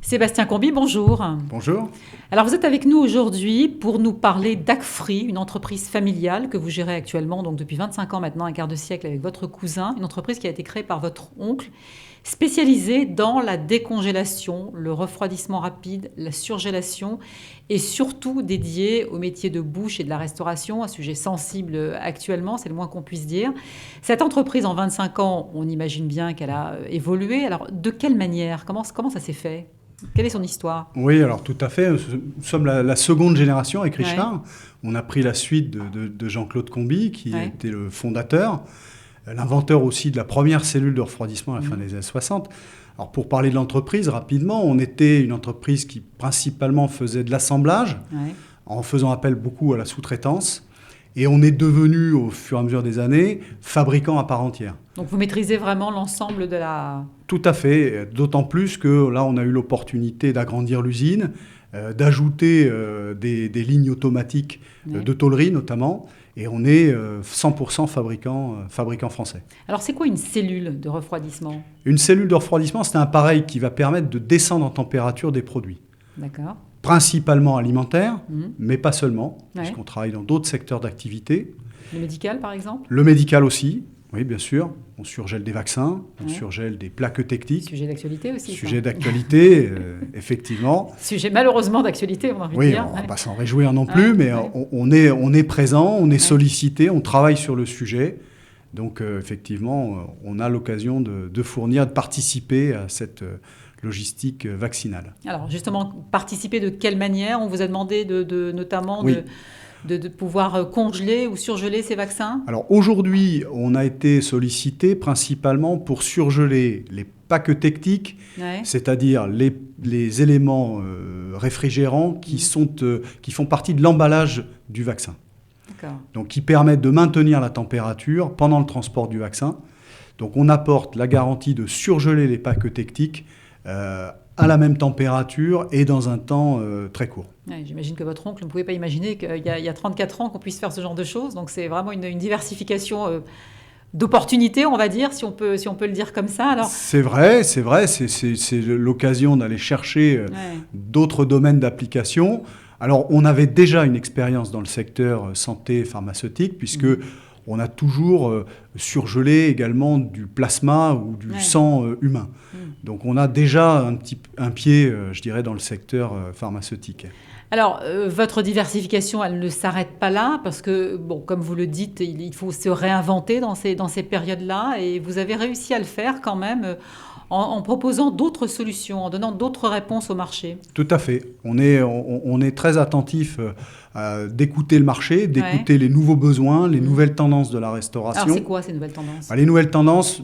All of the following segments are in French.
Sébastien Combi, bonjour. Bonjour. Alors vous êtes avec nous aujourd'hui pour nous parler d'Acfree, une entreprise familiale que vous gérez actuellement donc depuis 25 ans maintenant, un quart de siècle avec votre cousin, une entreprise qui a été créée par votre oncle, spécialisée dans la décongélation, le refroidissement rapide, la surgélation et surtout dédiée au métier de bouche et de la restauration, un sujet sensible actuellement, c'est le moins qu'on puisse dire. Cette entreprise en 25 ans, on imagine bien qu'elle a évolué. Alors de quelle manière ? Comment ça s'est fait ? Quelle est son histoire ? Oui, alors tout à fait. Nous sommes la seconde génération avec Richard. Ouais. On a pris la suite de Jean-Claude Combi, qui était le fondateur, l'inventeur aussi de la première cellule de refroidissement à la fin des années 60. Alors pour parler de l'entreprise, rapidement, on était une entreprise qui principalement faisait de l'assemblage, en faisant appel beaucoup à la sous-traitance. Et on est devenu, au fur et à mesure des années, fabricant à part entière. Donc vous maîtrisez vraiment l'ensemble de la... Tout à fait, d'autant plus que là, on a eu l'opportunité d'agrandir l'usine, d'ajouter des lignes automatiques de tôlerie notamment, et on est 100% fabricant français. Alors c'est quoi une cellule de refroidissement ? Une cellule de refroidissement, c'est un appareil qui va permettre de descendre en température des produits. D'accord. Principalement alimentaire, mais pas seulement, puisqu'on travaille dans d'autres secteurs d'activité. Le médical, par exemple ? Le médical aussi, oui, bien sûr. On surgèle des vaccins, on surgèle des plaques techniques. Sujet d'actualité aussi. Sujet d'actualité, effectivement. Sujet malheureusement d'actualité, on a envie de dire. Oui, on ne va pas s'en réjouir non plus, mais on est présent, on est sollicité, on travaille sur le sujet. Donc, effectivement, on a l'occasion de fournir, de participer à cette... logistique vaccinale. Alors justement, participer de quelle manière ? On vous a demandé notamment de pouvoir congeler ou surgeler ces vaccins ? Alors aujourd'hui, on a été sollicité principalement pour surgeler les packs techniques, c'est-à-dire les éléments réfrigérants qui font partie de l'emballage du vaccin. D'accord. Donc qui permettent de maintenir la température pendant le transport du vaccin. Donc on apporte la garantie de surgeler les packs techniques à la même température et dans un temps très court. Ouais, j'imagine que votre oncle ne pouvait pas imaginer qu'il y a 34 ans qu'on puisse faire ce genre de choses. Donc c'est vraiment une diversification d'opportunités, on va dire, si on peut le dire comme ça. Alors... C'est vrai. C'est l'occasion d'aller chercher d'autres domaines d'application. Alors on avait déjà une expérience dans le secteur santé pharmaceutique, puisque on a toujours surgelé également du plasma ou du sang humain. Donc on a déjà un pied, je dirais, dans le secteur pharmaceutique. Alors, votre diversification, elle ne s'arrête pas là, parce que, bon, comme vous le dites, il faut se réinventer dans ces périodes-là, et vous avez réussi à le faire quand même en proposant d'autres solutions, en donnant d'autres réponses au marché. Tout à fait. On est très attentif d'écouter le marché, d'écouter les nouveaux besoins, les nouvelles tendances de la restauration. Alors, c'est quoi ces nouvelles tendances ? Les nouvelles tendances,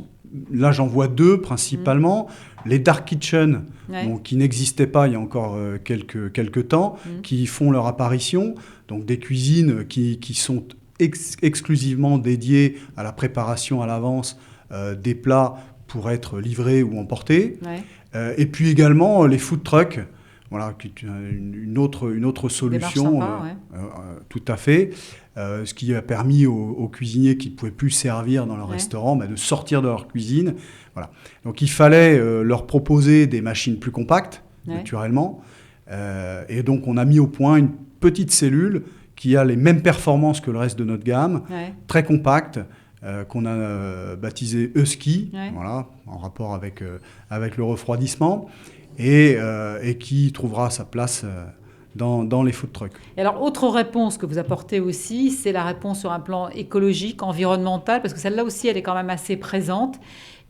là j'en vois deux principalement. Les dark kitchen, qui n'existaient pas il y a encore quelques temps, qui font leur apparition. Donc des cuisines qui sont exclusivement dédiées à la préparation à l'avance des plats pour être livrés ou emportés. Et puis également les food trucks, voilà, qui est une autre solution, tout à fait. Ce qui a permis aux cuisiniers qui ne pouvaient plus servir dans leur restaurant de sortir de leur cuisine. Voilà. Donc il fallait leur proposer des machines plus compactes, naturellement. Et donc on a mis au point une petite cellule qui a les mêmes performances que le reste de notre gamme, très compacte, qu'on a baptisée Husky, voilà, en rapport avec le refroidissement, et qui trouvera sa place dans les food trucks. Et alors, autre réponse que vous apportez aussi, c'est la réponse sur un plan écologique, environnemental, parce que celle-là aussi, elle est quand même assez présente.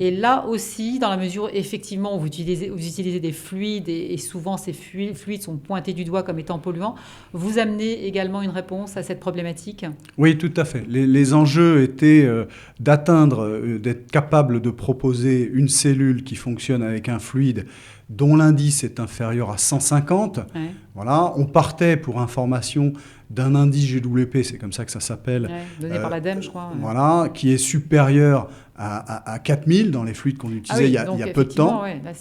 Et là aussi, dans la mesure, effectivement, où vous utilisez des fluides, et souvent ces fluides sont pointés du doigt comme étant polluants, vous amenez également une réponse à cette problématique ? Oui, tout à fait. Les enjeux étaient d'être capable de proposer une cellule qui fonctionne avec un fluide dont l'indice est inférieur à 150. Voilà, on partait, pour information, d'un indice GWP, c'est comme ça que ça s'appelle. Donné par l'ADEME, je crois. Voilà, qui est supérieur à 4000 dans les fluides qu'on utilisait il y a peu de temps. Là,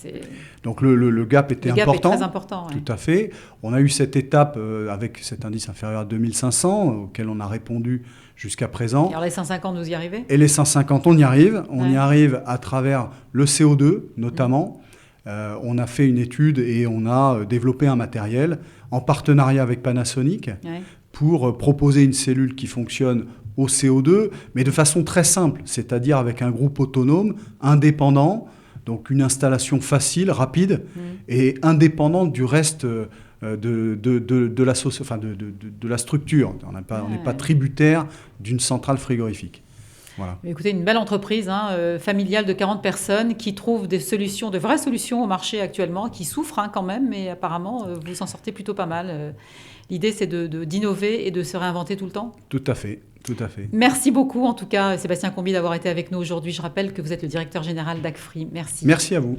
donc le gap était important. Le gap est très important. Tout à fait. On a eu cette étape avec cet indice inférieur à 2500, auquel on a répondu jusqu'à présent. Alors les 150, vous y arrivez ? Et les 150, on y arrive. On y arrive à travers le CO2, notamment. on a fait une étude et on a développé un matériel en partenariat avec Panasonic pour proposer une cellule qui fonctionne au CO2, mais de façon très simple, c'est-à-dire avec un groupe autonome, indépendant, donc une installation facile, rapide et indépendante du reste de la structure. On n'est pas tributaire d'une centrale frigorifique. Voilà. Écoutez, une belle entreprise familiale de 40 personnes qui trouve des solutions, de vraies solutions au marché actuellement, qui souffre quand même, mais apparemment, vous en sortez plutôt pas mal. L'idée, c'est d'innover et de se réinventer tout le temps. Tout à fait. Tout à fait. Merci beaucoup, en tout cas, Sébastien Combi, d'avoir été avec nous aujourd'hui. Je rappelle que vous êtes le directeur général d'Agfree. Merci. Merci à vous.